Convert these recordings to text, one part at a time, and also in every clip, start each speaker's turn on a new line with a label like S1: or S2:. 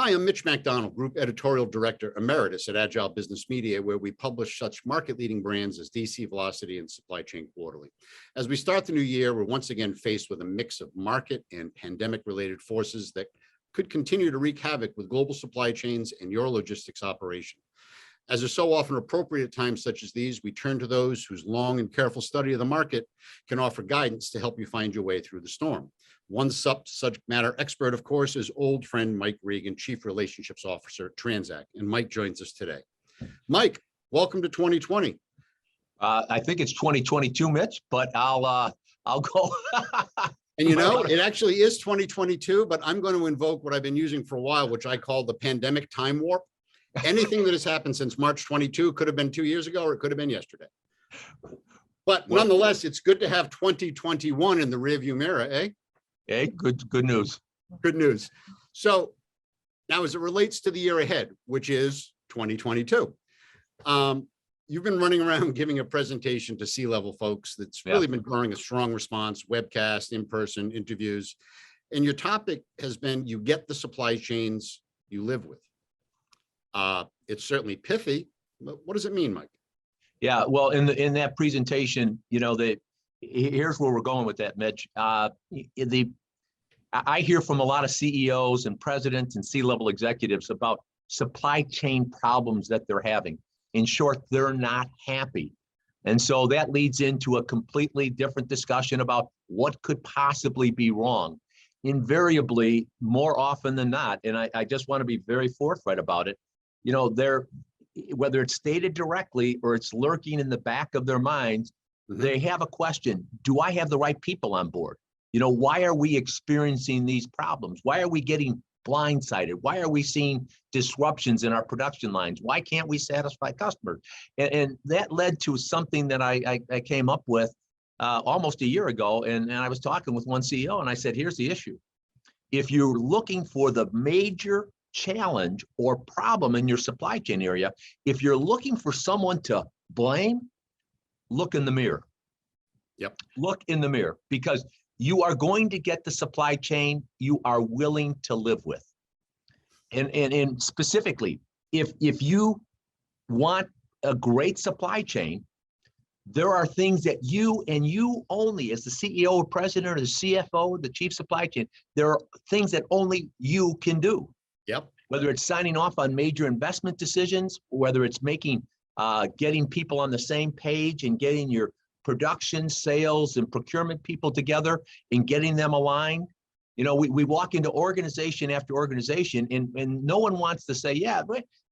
S1: Hi, I'm Mitch MacDonald, Group Editorial Director Emeritus at Agile Business Media, where we publish such market-leading brands as DC Velocity and Supply Chain Quarterly. As we start the new year, we're once again faced with a mix of market and pandemic-related forces that could continue to wreak havoc with global supply chains and your logistics operation. As is so often appropriate at times such as these, we turn to those whose long and careful study of the market can offer guidance to help you find your way through the storm. One subject matter expert, of course, is old friend Mike Regan, Chief Relationships Officer at TranzAct, and Mike joins us today. Mike, welcome to 2020.
S2: I think it's 2022, Mitch, but I'll go.
S1: And you know, it actually is 2022, but I'm going to invoke what I've been using for a while, which I call the pandemic time warp. Anything that has happened since March 22 could have been 2 years ago, or it could have been yesterday. But nonetheless, it's good to have 2021 in the rearview mirror, eh?
S2: Hey, good news.
S1: Good news. So now as it relates to the year ahead, which is 2022, you've been running around giving a presentation to C-level folks that's really been drawing a strong response, webcast, in-person interviews. And your topic has been, you get the supply chains you live with. It's certainly pithy, but what does it mean, Mike?
S2: Yeah, well, in that presentation, you know, here's where we're going with that, Mitch. I hear from a lot of CEOs and presidents and C-level executives about supply chain problems that they're having. In short, they're not happy. And so that leads into a completely different discussion about what could possibly be wrong. Invariably, more often than not, and I just want to be very forthright about it, you know, whether it's stated directly or it's lurking in the back of their minds, they have a question. Do I have the right people on board? You know, why are we experiencing these problems? Why are we getting blindsided? Why are we seeing disruptions in our production lines? Why can't we satisfy customers? And that led to something that I came up with almost a year ago. And I was talking with one CEO and I said, here's the issue. If you're looking for the major challenge or problem in your supply chain area, if you're looking for someone to blame, look in the mirror.
S1: Yep.
S2: Look in the mirror, because you are going to get the supply chain you are willing to live with. And specifically, if you want a great supply chain, there are things that you and you only, as the CEO or president or the CFO, the chief supply chain, there are things that only you can do.
S1: Yep.
S2: Whether it's signing off on major investment decisions, whether it's making, getting people on the same page and getting your production, sales, and procurement people together and getting them aligned. You know, we walk into organization after organization and no one wants to say, yeah,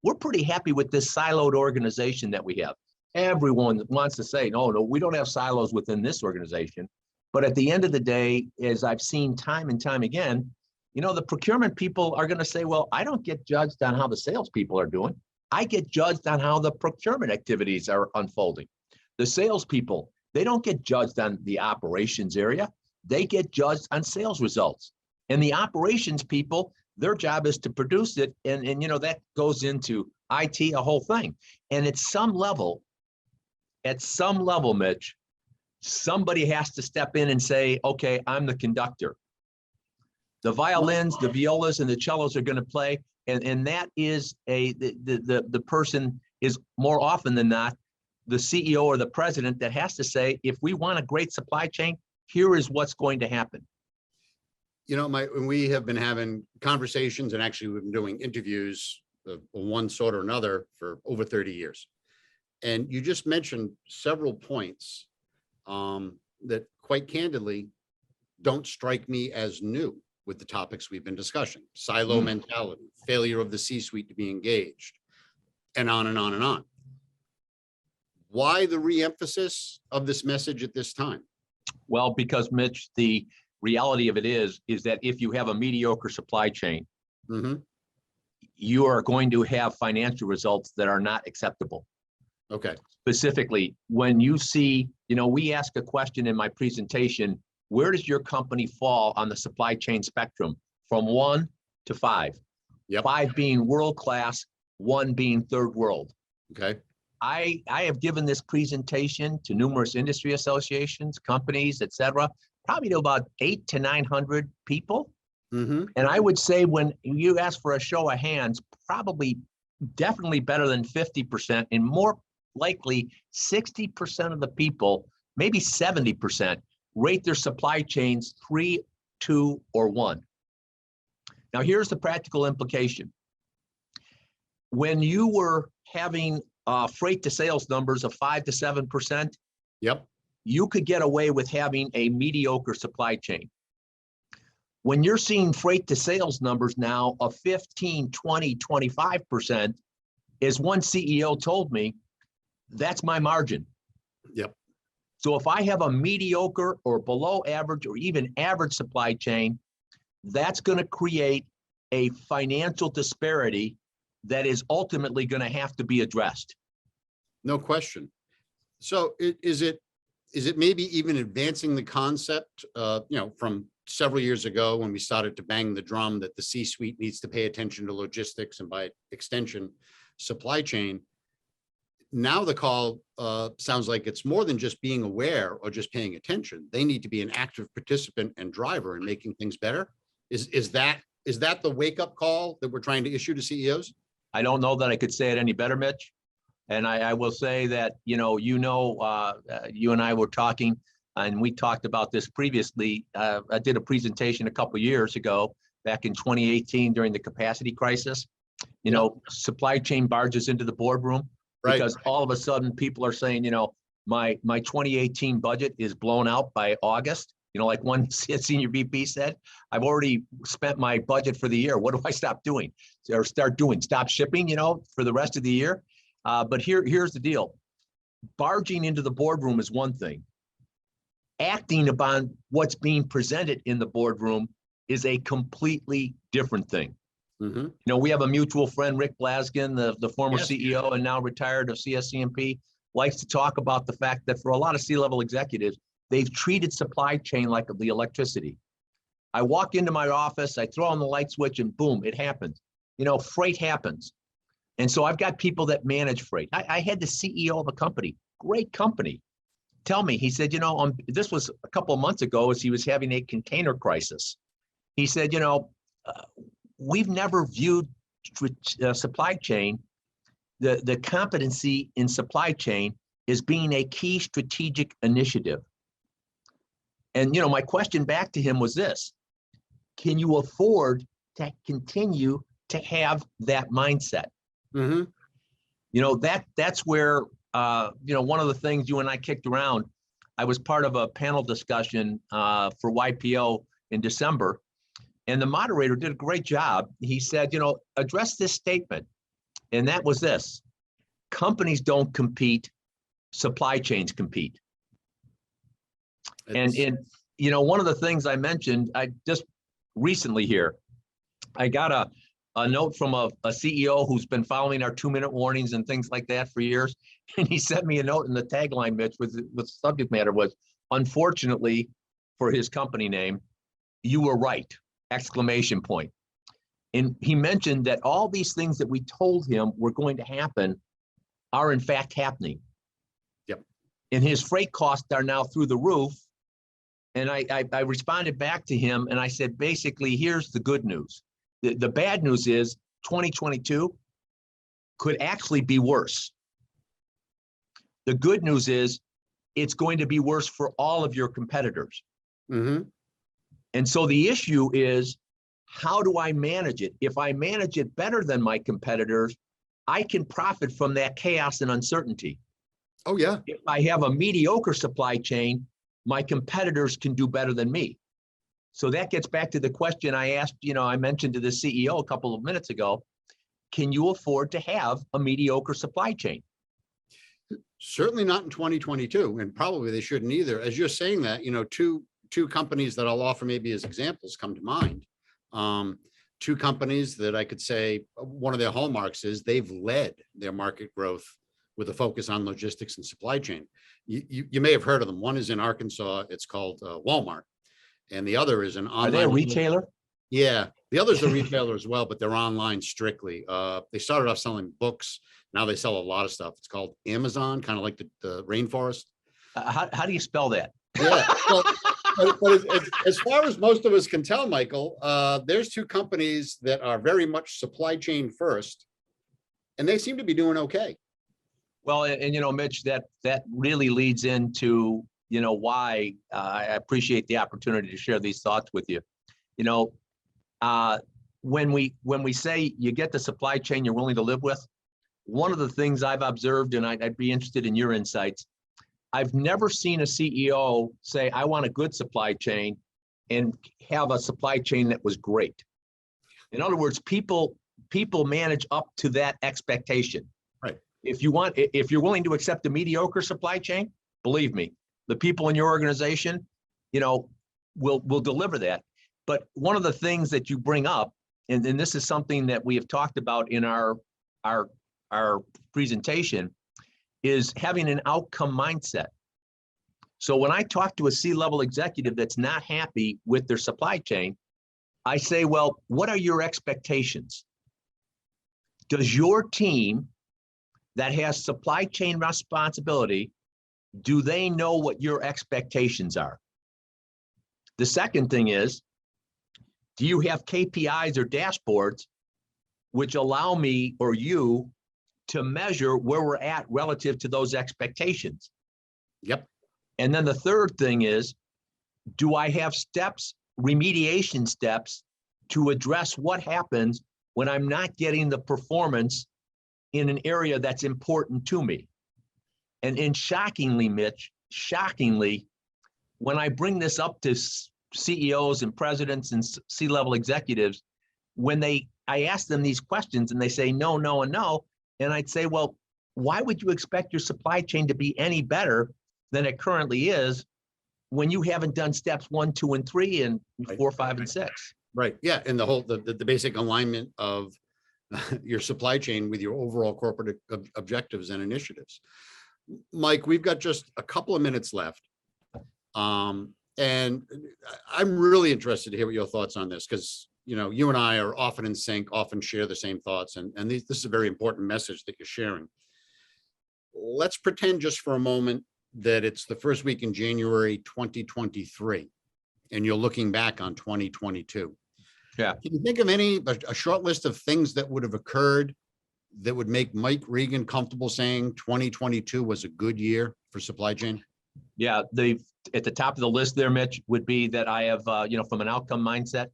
S2: we're pretty happy with this siloed organization that we have. Everyone wants to say, no, we don't have silos within this organization. But at the end of the day, as I've seen time and time again, you know, the procurement people are going to say, well, I don't get judged on how the salespeople are doing. I get judged on how the procurement activities are unfolding. The salespeople, they don't get judged on the operations area. They get judged on sales results. And the operations people, their job is to produce it. And you know, that goes into IT, a whole thing. And at some level, Mitch, somebody has to step in and say, okay, I'm the conductor. The violins, the violas, and the cellos are going to play. And that is the person is more often than not the CEO or the president that has to say, if we want a great supply chain, here is what's going to happen.
S1: You know, we have been having conversations, and actually we've been doing interviews of one sort or another for over 30 years. And you just mentioned several points that quite candidly don't strike me as new with the topics we've been discussing. Silo mentality, failure of the C-suite to be engaged, and on and on and on. Why the re-emphasis of this message at this time?
S2: Well, because Mitch, the reality of it is that if you have a mediocre supply chain, you are going to have financial results that are not acceptable.
S1: Okay.
S2: Specifically, when you see, you know, we ask a question in my presentation, where does your company fall on the supply chain spectrum from 1 to 5?
S1: Yep.
S2: 5 being world-class, 1 being third world.
S1: Okay.
S2: I have given this presentation to numerous industry associations, companies, et cetera, probably to about 800 to 900 people.
S1: Mhm.
S2: And I would say when you ask for a show of hands, probably definitely better than 50%, and more likely 60% of the people, maybe 70%, rate their supply chains 3, 2, or 1. Now, here's the practical implication. When you were having freight to sales numbers of 5 to 7%,
S1: Yep.
S2: you could get away with having a mediocre supply chain. When you're seeing freight to sales numbers now of 15, 20, 25%, as one CEO told me, that's my margin.
S1: Yep.
S2: So if I have a mediocre or below average or even average supply chain, that's going to create a financial disparity that is ultimately going to have to be addressed.
S1: No question. So is it maybe even advancing the concept, from several years ago when we started to bang the drum that the C-suite needs to pay attention to logistics and by extension, supply chain. Now the call sounds like it's more than just being aware or just paying attention. They need to be an active participant and driver in making things better. Is that the wake up call that we're trying to issue to CEOs?
S2: I don't know that I could say it any better, Mitch. And I will say that, you and I were talking, and we talked about this previously. I did a presentation a couple of years ago, back in 2018, during the capacity crisis. Supply chain barges into the boardroom,
S1: Right.
S2: because all of a sudden people are saying, my 2018 budget is blown out by August. Like one senior VP said, I've already spent my budget for the year. What do I stop doing or start doing? Stop shipping, for the rest of the year. But here's the deal. Barging into the boardroom is one thing. Acting upon what's being presented in the boardroom is a completely different thing.
S1: Mm-hmm.
S2: We have a mutual friend, Rick Blaskin, the former
S1: Yes.
S2: CEO and now retired of CSCMP, likes to talk about the fact that for a lot of C-level executives, they've treated supply chain like the electricity. I walk into my office, I throw on the light switch, and boom, it happens. Freight happens. And so I've got people that manage freight. I had the CEO of a company, great company, tell me, he said, this was a couple of months ago as he was having a container crisis. He said, we've never viewed supply chain, the competency in supply chain as being a key strategic initiative. And, my question back to him was this: can you afford to continue to have that mindset?
S1: Mm-hmm.
S2: That's where, one of the things you and I kicked around, I was part of a panel discussion for YPO in December, and the moderator did a great job. He said, address this statement. And that was this: companies don't compete, supply chains compete. And one of the things I mentioned, I just recently here, I got a note from a CEO who's been following our 2-minute warnings and things like that for years. And he sent me a note, in the tagline, Mitch, with the subject matter was, unfortunately for his company name, you were right, exclamation point. And he mentioned that all these things that we told him were going to happen are in fact happening.
S1: Yep.
S2: And his freight costs are now through the roof. And I responded back to him and I said, basically, here's the good news. The bad news is 2022 could actually be worse. The good news is it's going to be worse for all of your competitors.
S1: Mm-hmm.
S2: And so the issue is, how do I manage it? If I manage it better than my competitors, I can profit from that chaos and uncertainty.
S1: Oh, yeah.
S2: If I have a mediocre supply chain, my competitors can do better than me. So that gets back to the question I asked, I mentioned to the CEO a couple of minutes ago: can you afford to have a mediocre supply chain?
S1: Certainly not in 2022, and probably they shouldn't either. As you're saying that, two companies that I'll offer maybe as examples come to mind. Two companies that I could say one of their hallmarks is they've led their market growth with a focus on logistics and supply chain. You may have heard of them. One is in Arkansas. It's called Walmart. And the other is an online.
S2: Are they a retailer?
S1: Yeah, the other's a retailer as well, but they're online strictly. They started off selling books. Now they sell a lot of stuff. It's called Amazon, kind of like the rainforest.
S2: How do you spell that?
S1: Yeah, well, But as far as most of us can tell, Michael, there's two companies that are very much supply chain first, and they seem to be doing okay.
S2: Well, and you know, Mitch, that really leads into, you know, why I appreciate the opportunity to share these thoughts with you. You know, when we say you get the supply chain you're willing to live with, one of the things I've observed, and I'd be interested in your insights, I've never seen a CEO say, I want a good supply chain and have a supply chain that was great. In other words, people manage up to that expectation.
S1: Right.
S2: If you're willing to accept a mediocre supply chain, believe me, the people in your organization, you know, will deliver that. But one of the things that you bring up, and this is something that we have talked about in our presentation, is having an outcome mindset. So when I talk to a C-level executive that's not happy with their supply chain, I say, well, what are your expectations? Does your team that has supply chain responsibility, do they know what your expectations are? The second thing is, do you have KPIs or dashboards which allow me or you to measure where we're at relative to those expectations?
S1: Yep.
S2: And then the third thing is, do I have steps, remediation steps, to address what happens when I'm not getting the performance in an area that's important to me? And shockingly, Mitch, when I bring this up to CEOs and presidents and C-level executives, when I ask them these questions and they say no, no, and no, and I'd say, well, why would you expect your supply chain to be any better than it currently is when you haven't done steps 1, 2, and 3 and 4, 5, and 6?
S1: Right. Yeah. And the basic alignment of your supply chain with your overall corporate objectives and initiatives. Mike, we've got just a couple of minutes left. And I'm really interested to hear what your thoughts on this, because, you know, you and I are often in sync, often share the same thoughts. And this is a very important message that you're sharing. Let's pretend just for a moment that it's the first week in January 2023, and you're looking back on 2022.
S2: Yeah.
S1: Can you think of a short list of things that would have occurred that would make Mike Regan comfortable saying 2022 was a good year for supply chain?
S2: Yeah, at the top of the list there, Mitch, would be that I have, from an outcome mindset,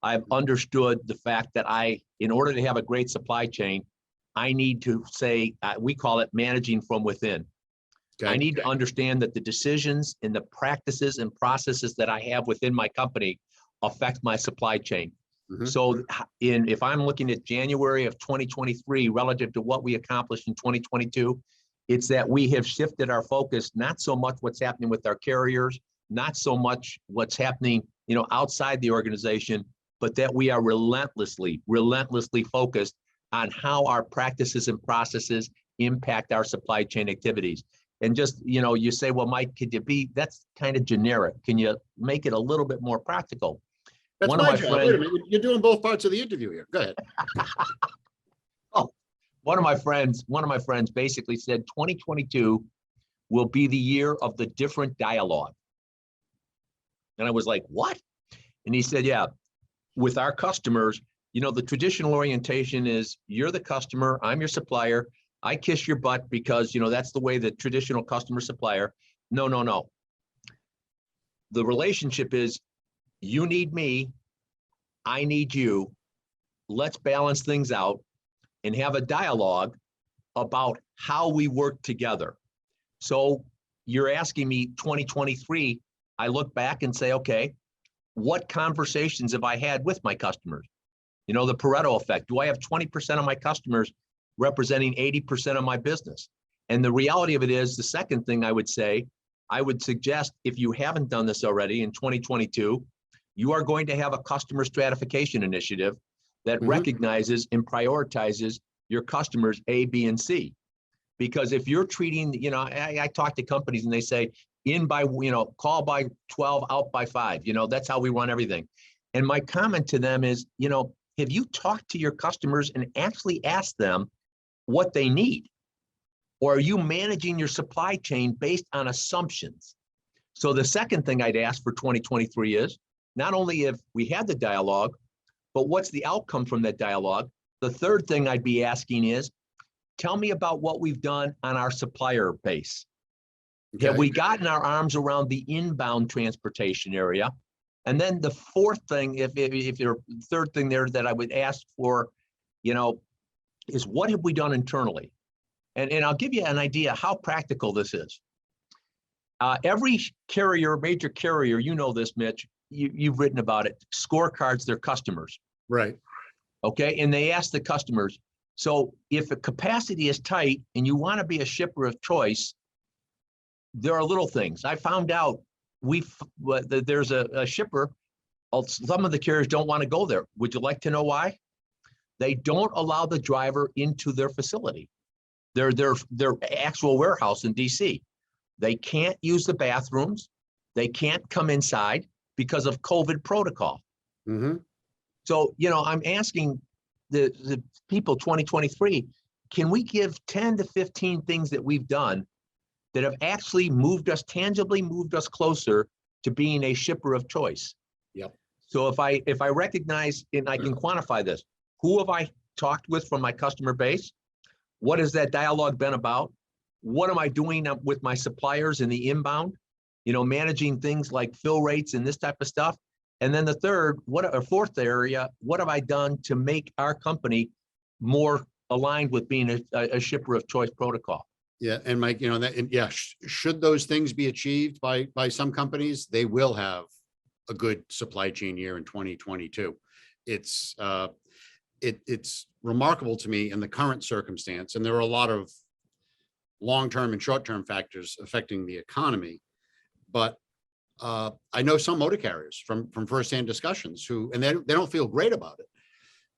S2: I've understood the fact that in order to have a great supply chain, I need to say, we call it managing from within. Okay. I need to understand that the decisions and the practices and processes that I have within my company affect my supply chain. Mm-hmm. So if I'm looking at January of 2023 relative to what we accomplished in 2022, it's that we have shifted our focus, not so much what's happening with our carriers, not so much what's happening, outside the organization, but that we are relentlessly focused on how our practices and processes impact our supply chain activities. And just, you say, well, Mike, that's kind of generic. Can you make it a little bit more practical?
S1: That's my job. Wait a minute. You're doing both parts of the interview here. Go ahead.
S2: Oh, one of my friends basically said 2022 will be the year of the different dialogue. And I was like, what? And he said, yeah, with our customers, the traditional orientation is you're the customer, I'm your supplier. I kiss your butt because, that's the way the traditional customer supplier. No. The relationship is you need me, I need you. Let's balance things out and have a dialogue about how we work together. So you're asking me 2023, I look back and say, okay, what conversations have I had with my customers? The Pareto effect. Do I have 20% of my customers representing 80% of my business? And the reality of it is, the second thing I would suggest, if you haven't done this already in 2022, you are going to have a customer stratification initiative that recognizes and prioritizes your customers A, B, and C. Because if you're treating, I talk to companies and they say, call by 12, out by 5, that's how we run everything. And my comment to them is, have you talked to your customers and actually asked them what they need? Or are you managing your supply chain based on assumptions? So the second thing I'd ask for 2023 is not only if we had the dialogue, but what's the outcome from that dialogue? The third thing I'd be asking is, tell me about what we've done on our supplier base.
S1: Okay.
S2: Have we gotten our arms around the inbound transportation area? And then the fourth thing, if your third thing there that I would ask for, is what have we done internally? And I'll give you an idea how practical this is. Every carrier, major carrier, you know this, Mitch, you've written about it, scorecards their customers.
S1: Right.
S2: Okay, and they ask the customers, so if a capacity is tight and you want to be a shipper of choice, there are little things. I found out there's a shipper, some of the carriers don't want to go there. Would you like to know why? They don't allow the driver into their facility, their actual warehouse in DC. They can't use the bathrooms. They can't come inside because of COVID protocol.
S1: Mm-hmm.
S2: So, I'm asking the people 2023, can we give 10 to 15 things that we've done that have actually tangibly moved us closer to being a shipper of choice?
S1: Yep.
S2: So if I recognize and I can quantify this, who have I talked with from my customer base? What has that dialogue been about? What am I doing with my suppliers in the inbound? Managing things like fill rates and this type of stuff. And then the fourth area, what have I done to make our company more aligned with being a shipper of choice protocol?
S1: Yeah, and Mike, should those things be achieved by some companies, they will have a good supply chain year in 2022. It's remarkable to me in the current circumstance, and there are a lot of long-term and short-term factors affecting the economy, but I know some motor carriers from firsthand discussions and they don't feel great about it.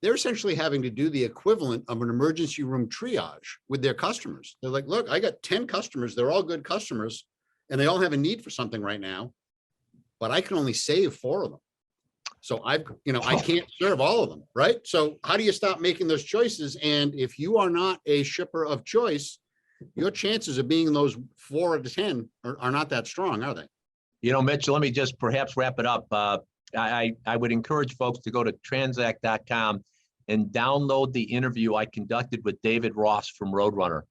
S1: They're essentially having to do the equivalent of an emergency room triage with their customers. They're like, look, I got 10 customers. They're all good customers and they all have a need for something right now, but I can only save 4 of them. So I can't serve all of them, right? So how do you stop making those choices? And if you are not a shipper of choice, your chances of being those 4 out of 10 are not that strong, are they?
S2: Mitch, let me just perhaps wrap it up. I would encourage folks to go to TranzAct.com and download the interview I conducted with David Ross from Roadrunner.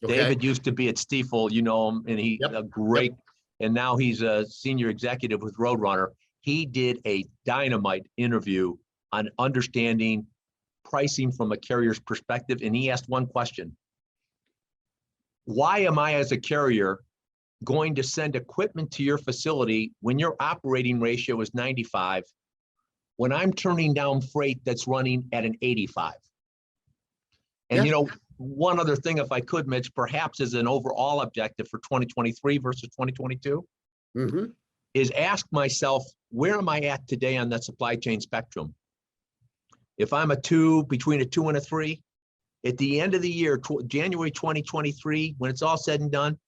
S2: Okay. David used to be at Stiefel, him, and he great, and now he's a senior executive with Roadrunner. He did a dynamite interview on understanding pricing from a carrier's perspective, and he asked one question. Why am I, as a carrier, going to send equipment to your facility when your operating ratio is 95, when I'm turning down freight that's running at an 85? And one other thing, if I could, Mitch, perhaps as an overall objective for 2023 versus 2022, is ask myself, where am I at today on that supply chain spectrum? If I'm between a 2 and a 3, at the end of the year, January 2023, when it's all said and done,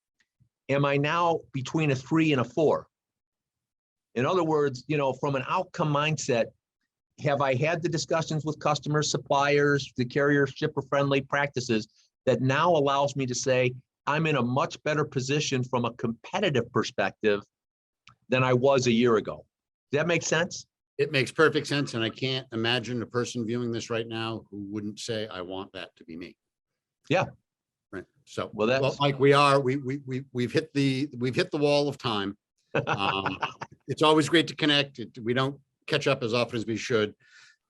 S2: am I now between a 3 and a 4? In other words, from an outcome mindset, have I had the discussions with customers, suppliers, the carrier shipper-friendly practices that now allows me to say, I'm in a much better position from a competitive perspective than I was a year ago? Does that make sense?
S1: It makes perfect sense. And I can't imagine a person viewing this right now who wouldn't say, I want that to be me.
S2: Yeah.
S1: Right. So,
S2: well,
S1: Mike, we've hit the wall of time. It's always great to connect. We don't catch up as often as we should,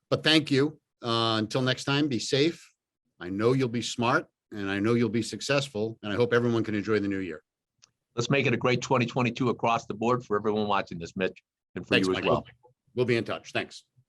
S1: but thank you. Until next time, be safe. I know you'll be smart and I know you'll be successful, and I hope everyone can enjoy the new year.
S2: Let's make it a great 2022 across the board for everyone watching this, Mitch, and for
S1: Thanks,
S2: you as
S1: Mike.
S2: well.
S1: We'll be in touch. Thanks.